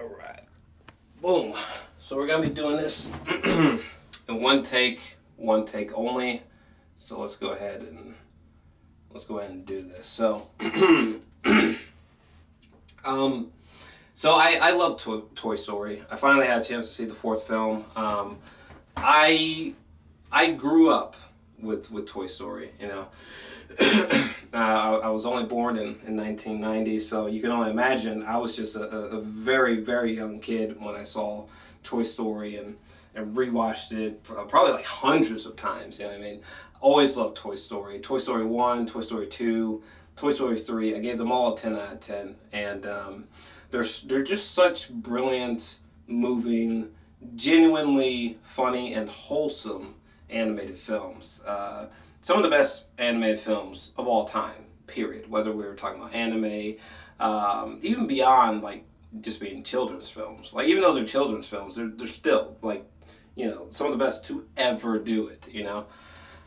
Alright. Boom. So we're going to be doing this in one take only. So let's go ahead and do this. So so I love Toy Story. I finally had a chance to see the fourth film. I grew up with Toy Story, you know. I was only born in 1990, so you can only imagine I was just a very, very young kid when I saw Toy Story and rewatched it probably like hundreds of times, you know what I mean? Always loved Toy Story. Toy Story 1, Toy Story 2, Toy Story 3. I gave them all a 10 out of 10. And they're just such brilliant, moving, genuinely funny and wholesome animated films. Some of the best animated films of all time, period. Whether we were talking about anime, even beyond like just being children's films. Like even though they're children's films, they're still like, you know, some of the best to ever do it, you know.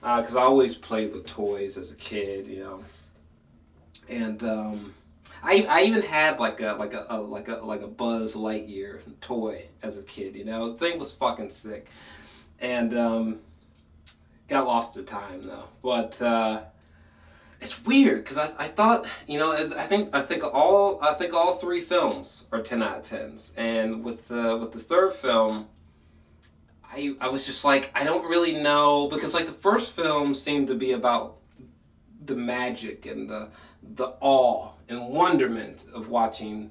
Because I always played with toys as a kid, you know. And I even had like a Buzz Lightyear toy as a kid, you know. The thing was fucking sick. And got lost to time though, but it's weird because I thought, you know, I think all three films are 10 out of 10s, and with the third film, I was just like, I don't really know, because like the first film seemed to be about the magic and the awe and wonderment of watching,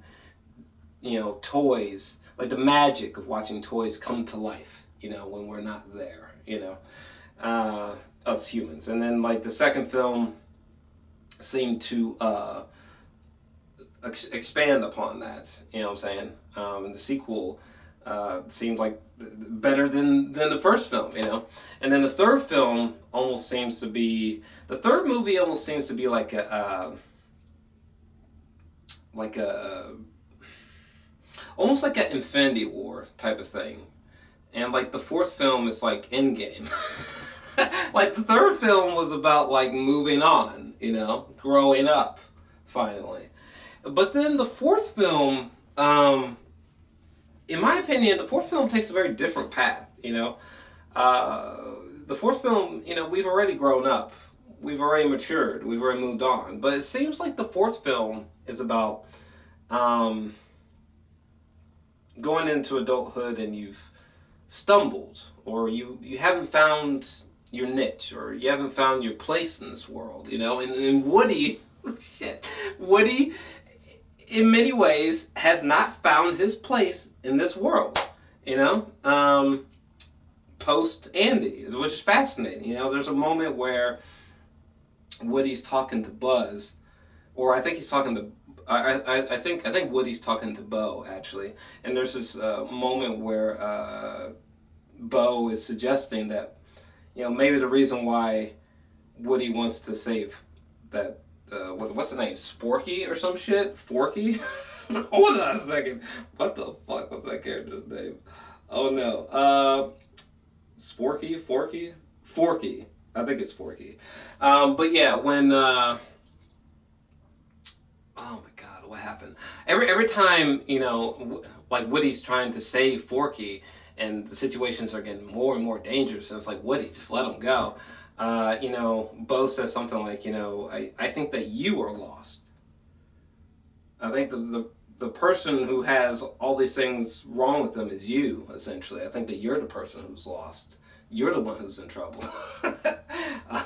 you know, toys, like the magic of watching toys come to life, you know, when we're not there, you know. Us humans. And then like the second film seemed to expand upon that, you know what I'm saying? And the sequel seemed like better than the first film, you know? And then the third film almost seems to be, the third movie almost seems to be like almost like an Infinity War type of thing. And like the fourth film is like Endgame. Like the third film was about like moving on, you know, growing up, finally. But then the fourth film, in my opinion, the fourth film takes a very different path, you know. The fourth film, you know, we've already grown up. We've already matured. We've already moved on. But it seems like the fourth film is about going into adulthood and you've stumbled, or you haven't found your niche, or you haven't found your place in this world, you know. And Woody, Woody, in many ways, has not found his place in this world, you know. Post Andy, which is fascinating. You know, there's a moment where Woody's talking to Buzz, or I think he's talking to. I think Woody's talking to Bo, actually, and there's this moment where Bo is suggesting that, you know, maybe the reason why Woody wants to save that, what's the name, Sporky or some shit? Forky? Hold on a second. What the fuck was that character's name? Oh no. Sporky? Forky? Forky. I think it's Forky. But yeah, when, oh my god, what happened? Every time, you know, like Woody's trying to save Forky, and the situations are getting more and more dangerous, and it's like, Woody, just let him go. You know, Bo says something like, you know, I think that you are lost. I think the person who has all these things wrong with them is you, essentially. I think that you're the person who's lost. You're the one who's in trouble.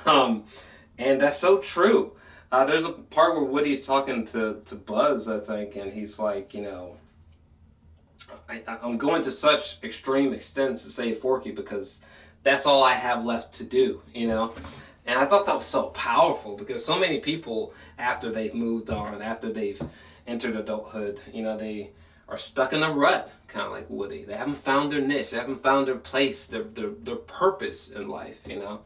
And that's so true. There's a part where Woody's talking to Buzz, I think, and he's like, you know, I'm going to such extreme extents to save Forky because that's all I have left to do, you know? And I thought that was so powerful, because so many people, after they've moved on, after they've entered adulthood, you know, they are stuck in a rut, kind of like Woody. They haven't found their niche, they haven't found their place, their purpose in life, you know?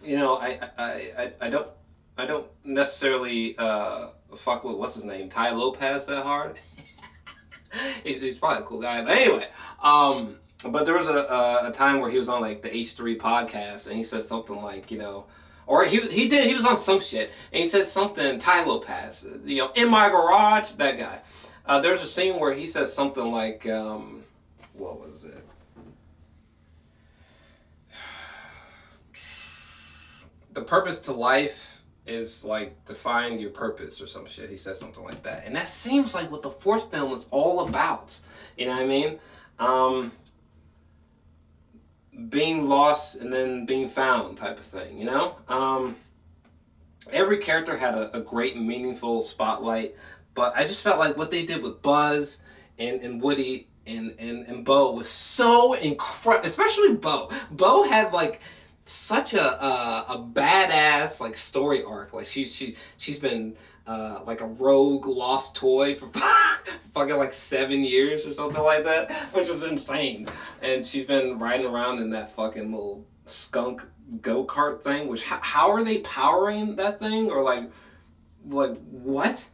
You know, I don't necessarily fuck with, what's his name, Ty Lopez that hard. He's probably a cool guy, but anyway. But there was a time where he was on like the H3 podcast, and he said something like, you know, Or he was on some shit, and he said something, Ty Lopez, in my garage, that guy. There's a scene where he says something like, what was it? The purpose to life is like to find your purpose or some shit. He says something like that. And that seems like what the fourth film is all about. You know what I mean? Being lost and then being found type of thing, Every character had a great, meaningful spotlight, but I just felt like what they did with Buzz and Woody and Bo was so incredible, especially Bo. Bo had like such a badass like story arc. Like she's been like a rogue lost toy for fucking like 7 years or something like that, which is insane. And she's been riding around in that fucking little skunk go-kart thing, which how are they powering that thing? Or like what?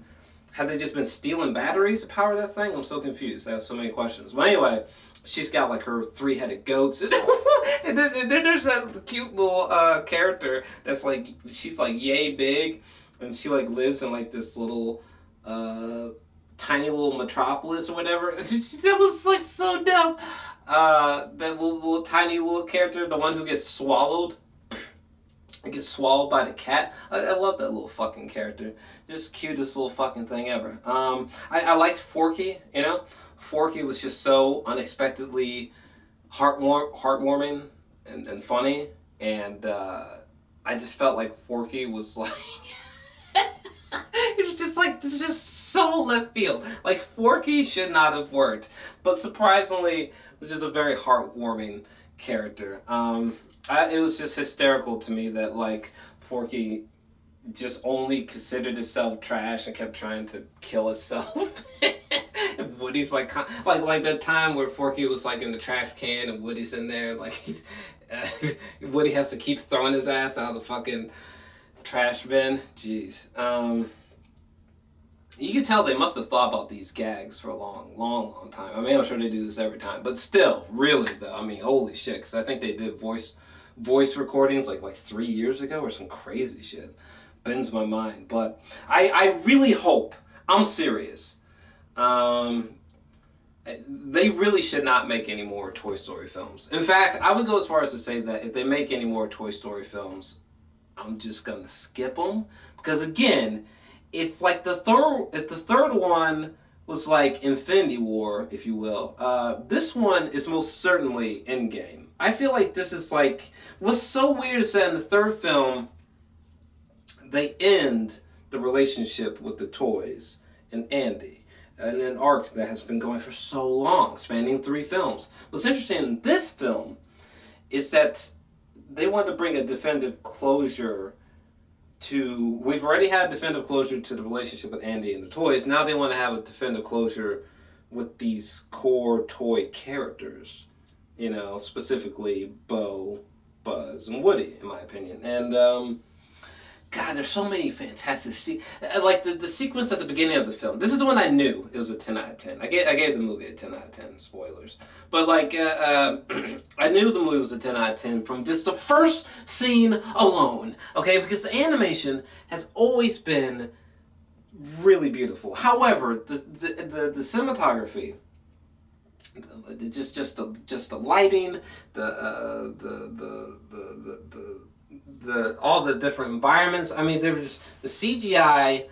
Have they just been stealing batteries to power that thing? I'm so confused. I have so many questions. But anyway, she's got like her 3-headed goats. And then there's that cute little character that's like, she's like yay big. And she like lives in like this little tiny little metropolis or whatever. That was like so dumb. That little tiny little character, the one who gets swallowed. Gets swallowed by the cat. I love that little fucking character. Just cutest little fucking thing ever. I liked Forky, Forky was just so unexpectedly heartwarming and funny. And I just felt like Forky was like... it was just like, this is just so left field. Like, Forky should not have worked. But surprisingly, it was just a very heartwarming character. It was just hysterical to me that, like, Forky just only considered itself trash and kept trying to kill itself. And Woody's like that time where Forky was, like, in the trash can and Woody's in there, like, Woody has to keep throwing his ass out of the fucking trash bin. Jeez. You can tell they must have thought about these gags for a long time. I mean, I'm sure they do this every time. But still, really, though, I mean, holy shit. Because I think they did voice recordings like 3 years ago or some crazy shit. Bends my mind. But I really hope, I'm serious, they really should not make any more Toy Story films. In fact, I would go as far as to say that if they make any more Toy Story films, I'm just going to skip them. Because again... If the third one was like Infinity War, if you will, this one is most certainly Endgame. I feel like this is like, what's so weird is that in the third film, they end the relationship with the toys and Andy, and an arc that has been going for so long, spanning 3 films. What's interesting in this film is that they wanted to bring a definitive closure to, we've already had definitive closure to the relationship with Andy and the toys. Now they want to have a definitive closure with these core toy characters, specifically Bo, Buzz, and Woody, in my opinion. And God, there's so many fantastic like the sequence at the beginning of the film. This is when I knew it was a 10 out of 10. I gave the movie a 10 out of 10. Spoilers, but like I knew the movie was a 10 out of 10 from just the first scene alone. Okay, because the animation has always been really beautiful. However, the cinematography, just the lighting, the all the different environments. I mean, there's the CGI,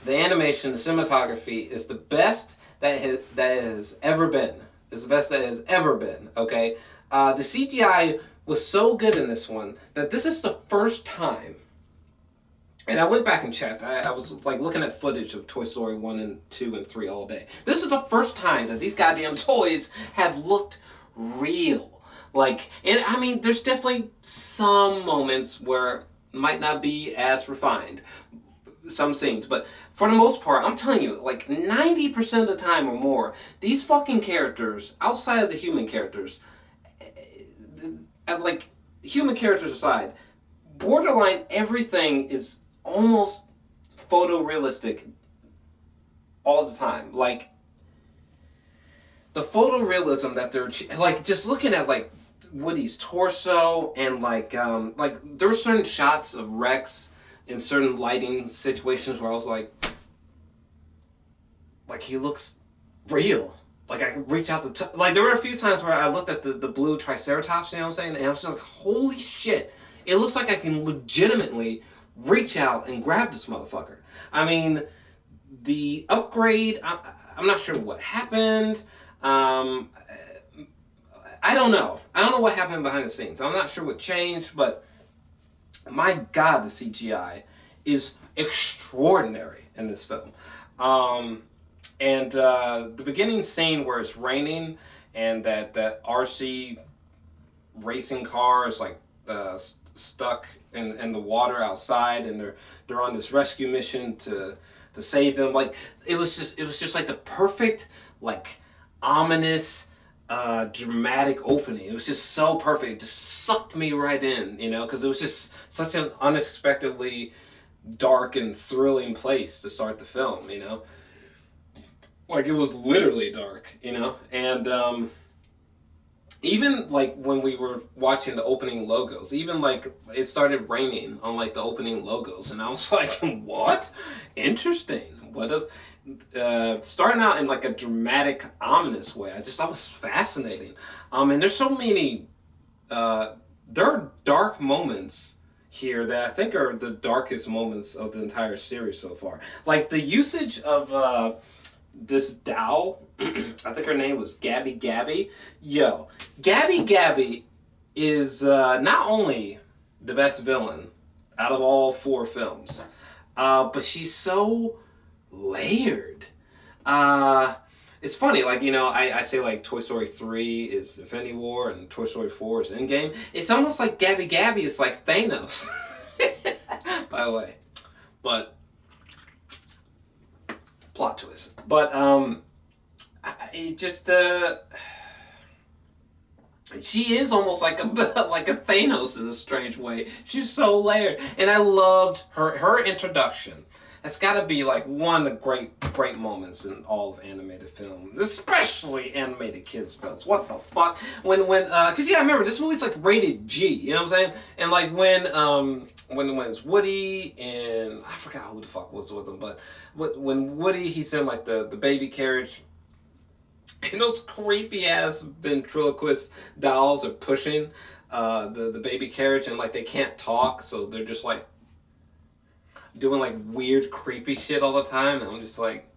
the animation, the cinematography is the best that has ever been. It's the best that has ever been. Okay, the CGI was so good in this one that this is the first time. And I went back and checked. I was like looking at footage of Toy Story 1 and 2 and 3 all day. This is the first time that these goddamn toys have looked real. Like, and I mean, there's definitely some moments where it might not be as refined, some scenes, but for the most part, I'm telling you, like 90% of the time or more, these fucking characters, outside of the human characters, like human characters aside, borderline everything is almost photorealistic all the time. Like, the photorealism that they're, like, just looking at, like, Woody's torso, and like there were certain shots of Rex in certain lighting situations where I was like he looks real. Like I could reach out to like there were a few times where I looked at the blue Triceratops, you know what I'm saying, and I was just like, holy shit! It looks like I can legitimately reach out and grab this motherfucker. I mean, the upgrade. I'm not sure what happened. I don't know. I don't know what happened behind the scenes. I'm not sure what changed, but my God, the CGI is extraordinary in this film. And the beginning scene where it's raining and that RC racing car is like stuck in the water outside, and they're on this rescue mission to save him. Like it was just like the perfect, like, ominous, dramatic opening. It was just so perfect. It just sucked me right in, you know, because it was just such an unexpectedly dark and thrilling place to start the film, you know. Like it was literally dark, you know, and even like when we were watching the opening logos, even like it started raining on like the opening logos, and I was like, what? Interesting. What if starting out in like a dramatic, ominous way? I just thought it was fascinating. And there's so many. There are dark moments here that I think are the darkest moments of the entire series so far. Like the usage of this doll, I think her name was Gabby Gabby. Yo, Gabby Gabby is not only the best villain out of all 4 films, but she's so layered. It's funny, like, you know, I say like Toy Story 3 is Infinity War and Toy Story 4 is Endgame. It's almost like Gabby Gabby is like Thanos. By the way. But plot twist. But it just she is almost like a like a Thanos in a strange way. She's so layered, and I loved her introduction. That's got to be like one of the great moments in all of animated film, especially animated kids films. What the fuck? When because yeah, I remember this movie's like rated G. You know what I'm saying? And like when it's Woody and I forgot who the fuck was with him, but when Woody, he's in like the baby carriage, and those creepy ass ventriloquist dolls are pushing the baby carriage, and like they can't talk, so they're just like doing like weird creepy shit all the time, and I'm just like,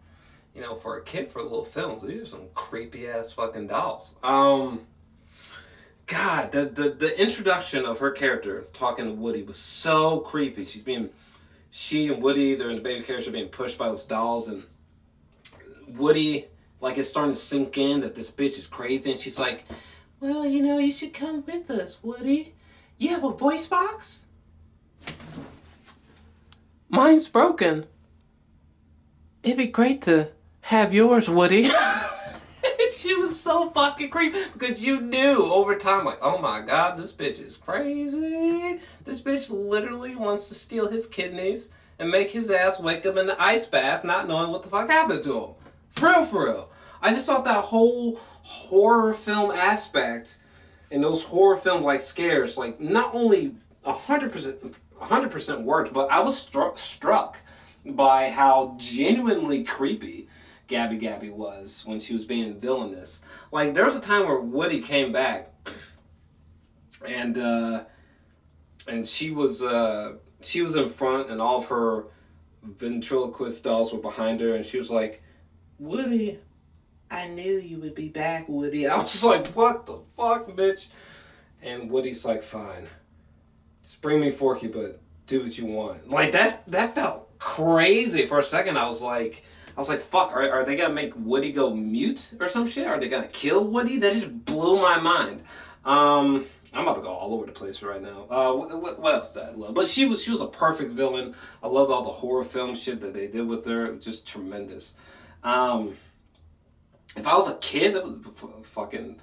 you know, for a kid, for little films, these are some creepy ass fucking dolls. God, the introduction of her character talking to Woody was so creepy. She and Woody, they're in the baby carriage, are being pushed by those dolls, and Woody, like, it's starting to sink in that this bitch is crazy, and she's like, well, you know, you should come with us, Woody. You have a voice box? Mine's broken. It'd be great to have yours, Woody. She was so fucking creepy because you knew over time, like, oh my God, this bitch is crazy. This bitch literally wants to steal his kidneys and make his ass wake up in the ice bath not knowing what the fuck happened to him. For real. I just thought that whole horror film aspect and those horror film like scares, like, not only 100% worked, but I was struck by how genuinely creepy Gabby Gabby was when she was being villainous. Like, there was a time where Woody came back, and she was in front, and all of her ventriloquist dolls were behind her, and she was like, Woody, I knew you would be back, Woody. I was just like, what the fuck, bitch? And Woody's like, fine. Just bring me Forky, but do what you want. Like, that felt crazy. For a second, I was like, fuck, are they gonna make Woody go mute or some shit? Are they gonna kill Woody? That just blew my mind. I'm about to go all over the place right now. What else did I love? But she was a perfect villain. I loved all the horror film shit that they did with her. It was just tremendous. If I was a kid, that would fucking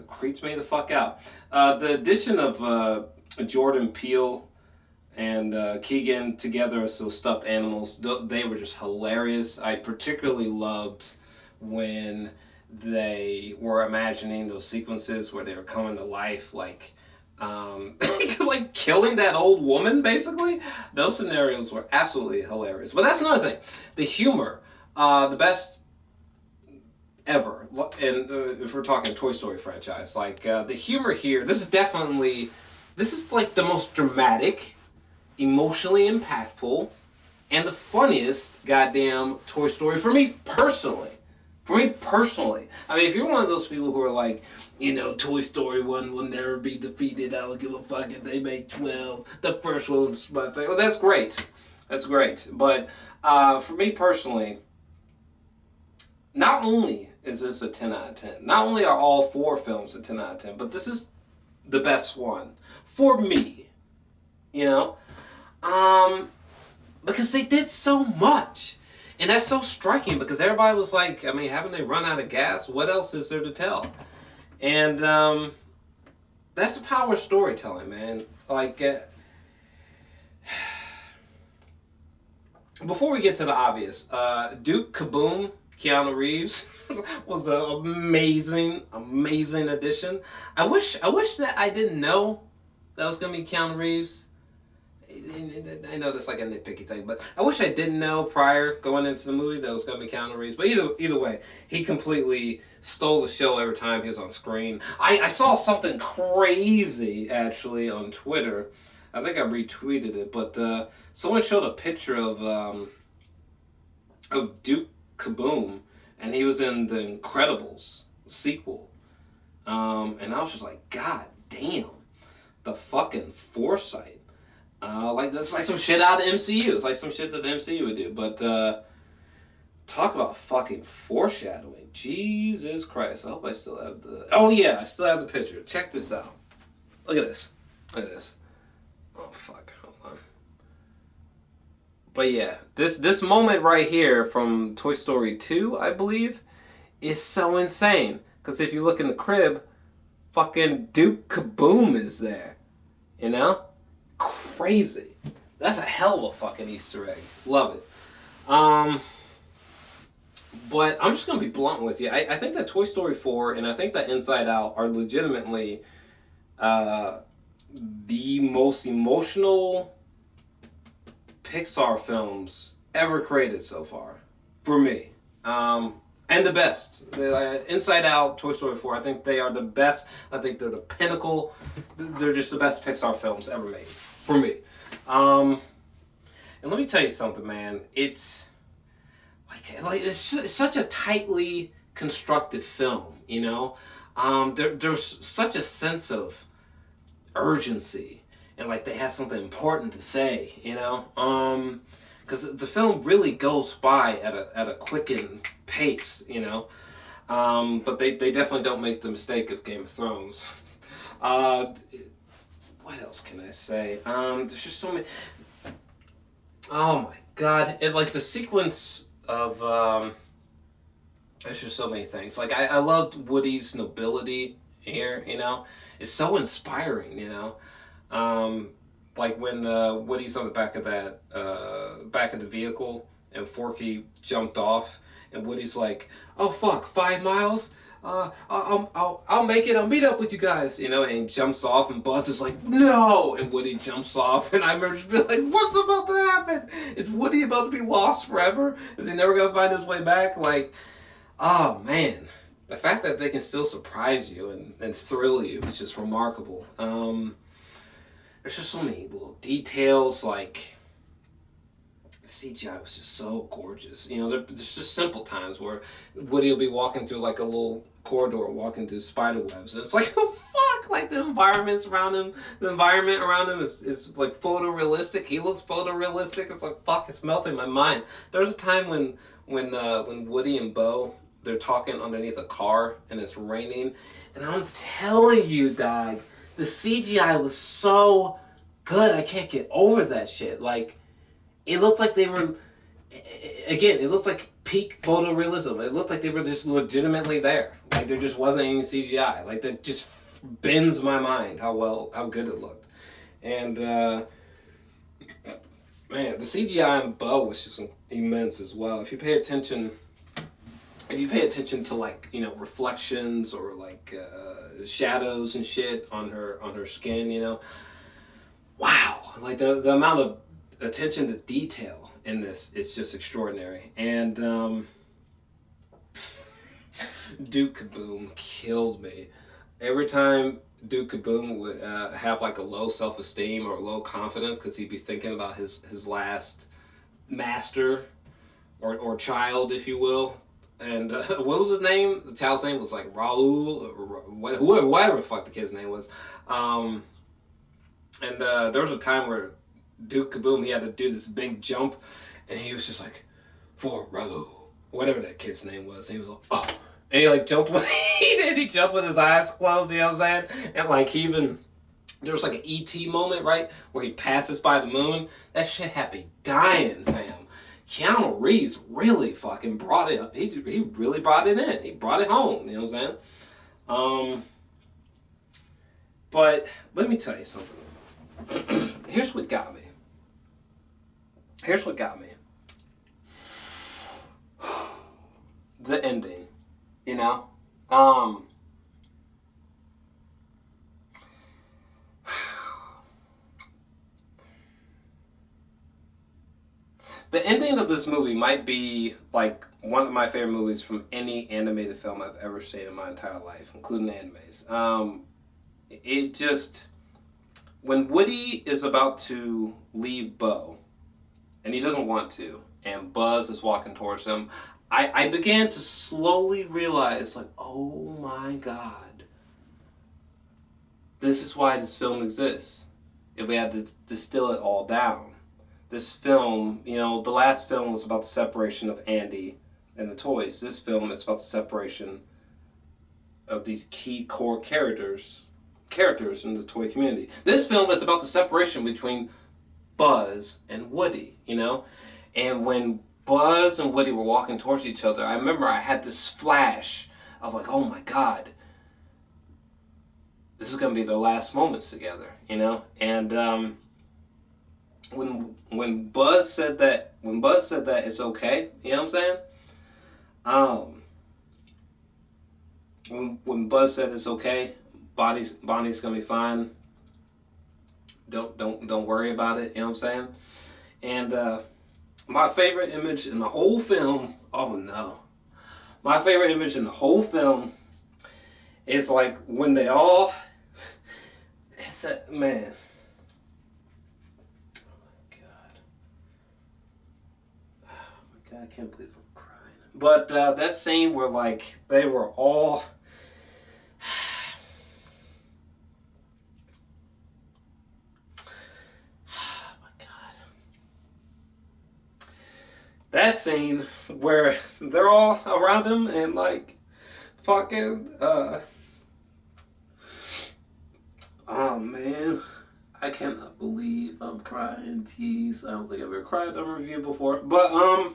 creeps me the fuck out. The addition of Jordan Peele and Keegan together as those stuffed animals, they were just hilarious. I particularly loved when they were imagining those sequences where they were coming to life, like like killing that old woman, basically. Those scenarios were absolutely hilarious. But that's another thing. The humor, the best ever. And if we're talking Toy Story franchise, like the humor here, this is like the most dramatic, emotionally impactful, and the funniest goddamn Toy Story for me personally. For me personally. I mean, if you're one of those people who are like, Toy Story 1 will never be defeated, I don't give a fuck if they make 12. The first one was my favorite. Well, that's great. That's great. But for me personally, not only is this a 10 out of 10, not only are all 4 films a 10 out of 10, but this is the best one. For me. Because they did so much. And that's so striking because everybody was like, I mean, haven't they run out of gas? What else is there to tell? And that's the power of storytelling, man. Like, before we get to the obvious, Duke Kaboom, Keanu Reeves, was an amazing addition. I wish that I didn't know that was going to be Keanu Reeves. I know that's like a nitpicky thing, but I wish I didn't know prior going into the movie that it was going to be Keanu Reeves. But either way, he completely stole the show every time he was on screen. I saw something crazy, actually, on Twitter. I think I retweeted it, but someone showed a picture of Duke Kaboom, and he was in The Incredibles sequel. And I was just like, God damn, the fucking foresight. Like that's like some shit out of the MCU. It's like some shit that the MCU would do. But talk about fucking foreshadowing. Jesus Christ. I hope I still have the... Oh yeah, I still have the picture. Check this out. Look at this. Look at this. Oh fuck. Hold on. But yeah, this moment right here from Toy Story 2, I believe, is so insane. Because if you look in the crib, fucking Duke Kaboom is there. Crazy. That's a hell of a fucking Easter egg. Love it. But I'm just going to be blunt with you. I think that Toy Story 4 and I think that Inside Out are legitimately the most emotional Pixar films ever created so far. For me. And the best. Inside Out, Toy Story 4, I think they are the best. I think they're the pinnacle. They're just the best Pixar films ever made. For me. And let me tell you something, man. It's such a tightly constructed film, there's such a sense of urgency. And like they have something important to say, because the film really goes by at a quickened pace, but they definitely don't make the mistake of Game of Thrones. What else can I say? There's just so many. Oh my god! Like the sequence of there's just so many things. Like I loved Woody's nobility here. It's so inspiring. Like when Woody's on the back of the vehicle and Forky jumped off, and Woody's like, "Oh fuck, 5 miles? I'll make it. I'll meet up with you guys." And he jumps off, and Buzz is like, "No!" And Woody jumps off, and I remember just being like, "What's about to happen? Is Woody about to be lost forever? Is he never gonna find his way back?" Like, oh man, the fact that they can still surprise you and thrill you is just remarkable. There's just so many little details, like CGI was just so gorgeous. There's just simple times where Woody will be walking through like a little corridor, walking through spider webs, and it's like, oh fuck, like the environment around him is like photorealistic. He looks photorealistic. It's like, fuck, it's melting my mind. There was a time when Woody and Bo, they're talking underneath a car and it's raining, and I'm telling you, dog, the CGI was so good. I can't get over that shit. Like, it looked like they were, again, it looked like peak photorealism. It looked like they were just legitimately there. Like, there just wasn't any CGI. Like, that just bends my mind how good it looked. And, man, the CGI in Bo was just immense as well. If you pay attention if you pay attention to like, you know, reflections or like shadows and shit on her skin, you know, wow, like the amount of attention to detail in this is just extraordinary. And Duke Kaboom killed me. Every time Duke Kaboom would have like a low self-esteem or low confidence because he'd be thinking about his last master or child, if you will. And what was his name? The child's name was like Raul, or whatever the fuck the kid's name was. And there was a time where Duke Kaboom, he had to do this big jump, and he was just like, for Raul, whatever that kid's name was. And he was like, oh. And he like jumped with, he jumped with his eyes closed, you know what I'm saying? And like he even, there was like an E.T. moment, right? Where he passes by the moon. That shit had me dying, fam. Keanu Reeves really fucking brought it, he really brought it in. He brought it home, you know what I'm saying? But let me tell you something. Here's what got me. The ending, you know? The ending of this movie might be like one of my favorite movies from any animated film I've ever seen in my entire life, including animes. It just, when Woody is about to leave Bo, and he doesn't want to, and Buzz is walking towards him, I began to slowly realize, like, oh my God, this is why this film exists. If we had to distill it all down. This film, you know, the last film was about the separation of Andy and the toys. This film is about the separation of these key core characters in the toy community. This film is about the separation between Buzz and Woody, you know? And when Buzz and Woody were walking towards each other, I remember I had this flash of like, oh my God, this is going to be their last moments together, you know? And when Buzz said that it's okay, you know what I'm saying? When Buzz said it's okay, Bonnie's gonna be fine. Don't worry about it, you know what I'm saying? And my favorite image in the whole film, oh no. My favorite image in the whole film is like when they all, man. I can't believe I'm crying. But that scene where like they were all oh my God. That scene where they're all around him and like fucking oh man. I cannot believe I'm crying. Jeez, I don't think I've ever cried on a review before. But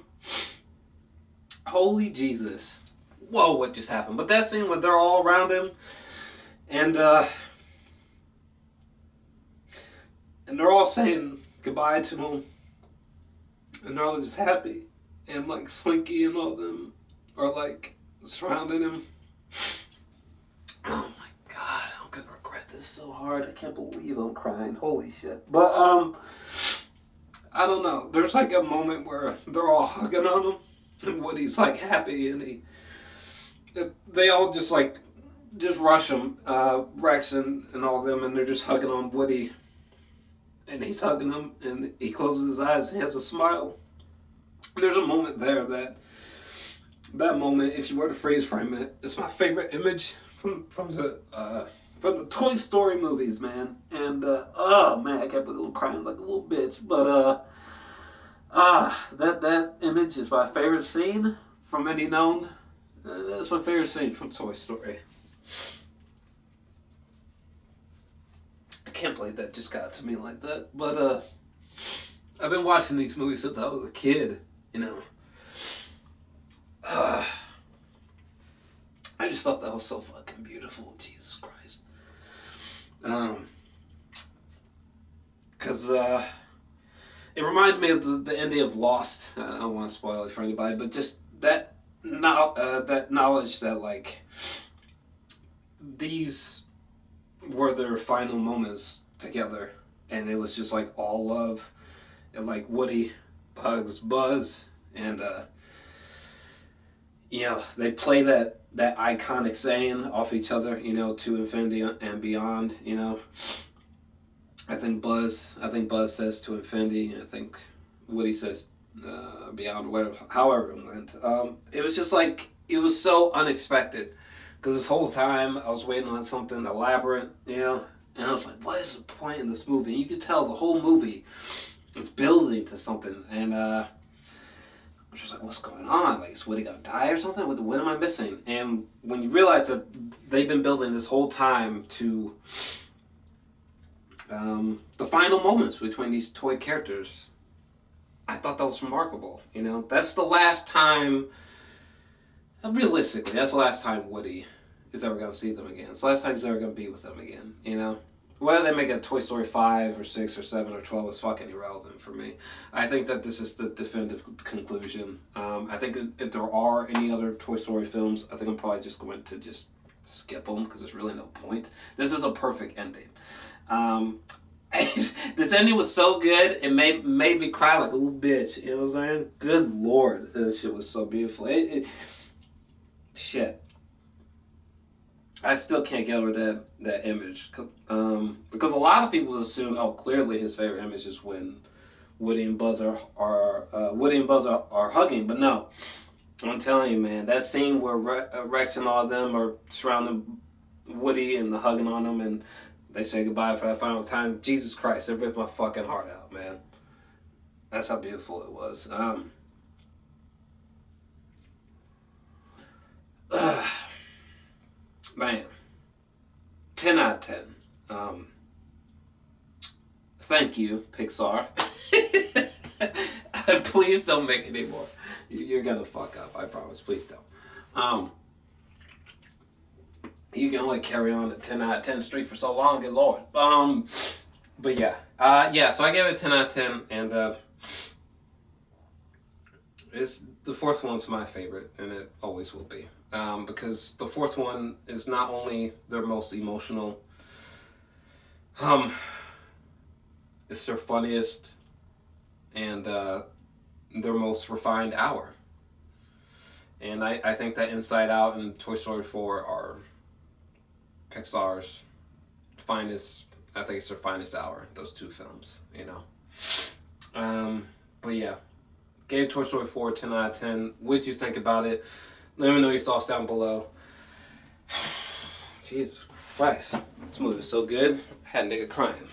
holy Jesus. Whoa, what just happened? But that scene where they're all around him and they're all saying goodbye to him. And they're all just happy. And like Slinky and all them are like surrounding him. Oh my God, I'm gonna regret this so hard. I can't believe I'm crying. Holy shit. But I don't know. There's like a moment where they're all hugging on him. And Woody's like happy, and they all just rush him, Rex and all of them, and they're just hugging on Woody, and he's hugging them, and he closes his eyes, and he has a smile. And there's a moment there that moment, if you were to freeze frame it, it's my favorite image from the Toy Story movies, man. And oh man, I can't believe I'm crying like a little bitch, but that image is my favorite scene from any known. That's my favorite scene from Toy Story. I can't believe that just got to me like that. But I've been watching these movies since I was a kid, you know. I just thought that was so fucking beautiful. Jesus Christ. Because it reminded me of the ending of Lost. I don't want to spoil it for anybody, but just that now that knowledge that like these were their final moments together, and it was just like all love, and like Woody hugs Buzz, and you know, they play that iconic saying off each other, you know, to infinity and beyond, you know. I think Buzz says to infinity. I think Woody says beyond, whatever, however it went. It was just like, it was so unexpected, because this whole time I was waiting on something elaborate, you know, and I was like, what is the point in this movie? And you could tell the whole movie is building to something, and I was just like, what's going on? Like, is Woody gonna die or something? What am I missing? And when you realize that they've been building this whole time to the final moments between these toy characters, I thought that was remarkable. You know, that's the last time, realistically, that's the last time Woody is ever going to see them again. It's the last time he's ever going to be with them again, you know? Whether they make a Toy Story 5 or 6 or 7 or 12 is fucking irrelevant for me. I think that this is the definitive conclusion. I think if there are any other Toy Story films, I think I'm probably just going to just skip them, because there's really no point. This is a perfect ending. This ending was so good, it made me cry like a little bitch. You know what I'm saying? Good Lord, this shit was so beautiful. Shit. I still can't get over that image, because a lot of people assume, oh, clearly his favorite image is when Woody and Buzz are hugging, but no, I'm telling you, man, that scene where Rex and all of them are surrounding Woody and hugging on him, and they say goodbye for that final time. Jesus Christ, it ripped my fucking heart out, man. That's how beautiful it was. Man, 10 out of 10. Thank you, Pixar. Please don't make any more. You're gonna fuck up, I promise. Please don't. You can only carry on at 10 out of 10 streak for so long, good Lord. But yeah. So I gave it 10 out of 10, and it's the fourth one's my favorite, and it always will be. Because the fourth one is not only their most emotional, it's their funniest and their most refined hour. And I think that Inside Out and Toy Story 4 are Pixar's finest. I think it's their finest hour, those two films, you know. But yeah, gave Toy Story 4 10 out of 10. What did you think about it? Let me know your thoughts down below. Jesus Christ, this movie is so good, I had a nigga crying.